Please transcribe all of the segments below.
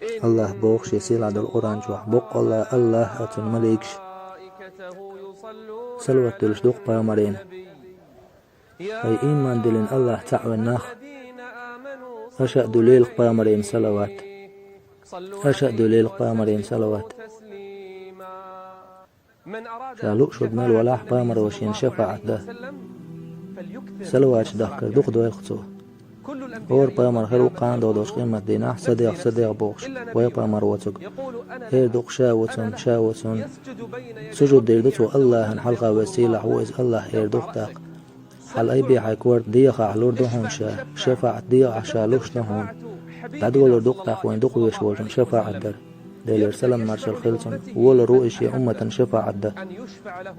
الله بوخشي سيلا دل قرآن جوح بق الله أتن مليكش سلوات دلش دوق بامرين أي إيمان دلين الله تعوى الناخ أشأ دليل بامرين صلوات أشأ دليل بامرين صلوات شالوك شد مال ولاح بامر وشين شفاعة ده سلوات دهكر دوق دويل خطوه اور بامر خلو قان دوش قيمة ديناح صديق بوخش ويا بامر وتق هير دوق شاوتون سجود ديردتو الله حلقة وسيلة وإز الله هير دوق تاق حل أي بي حيكور ديخا حلور دوهون شفاعة ديخا شالوش نهون دادولور دوق تاق وين دوق ويشولون شفاعة در ديلير سلام مارشال خلصن وول رؤيشي أمة شفاعة ده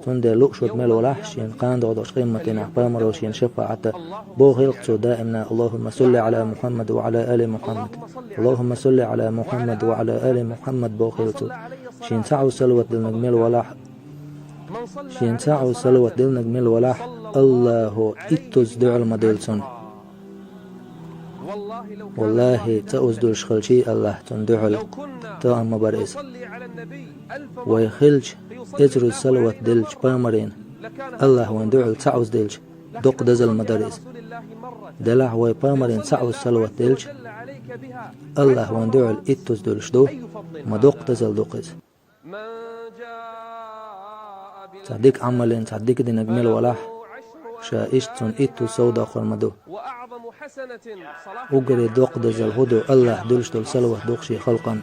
تون دي لؤشود ميل ولاحشين قان دوش قيمة ديناح بامر وشين شفاعة ده بو غيلقتو دائمنا اللهم صل على محمد وعلى آل محمد اللهم صل على محمد وعلى آل محمد بو غيلقتو شين ساعو سلوة دلنك ميل ولاح شين ساعو سلوة دلنك ميل ولاح الله إتوز دعو المدلسون والله تأوز دول شخلشي الله تندعو تو أما برئيس ويخلج إجرو سلوة دلج بامرين الله وندعو تعوز دلج دوق دزل مدرس دلح وي بامرين تعوز سلوة دلج الله وندعو إتوز دولش دو ما دوق دزل دوقز تعديك عملين تعديك دي نجمل ولاح شائشتون إتو سودا خرمدو وقري دوق دزل هدو الله دولش دول سلوة دوقشي خلقا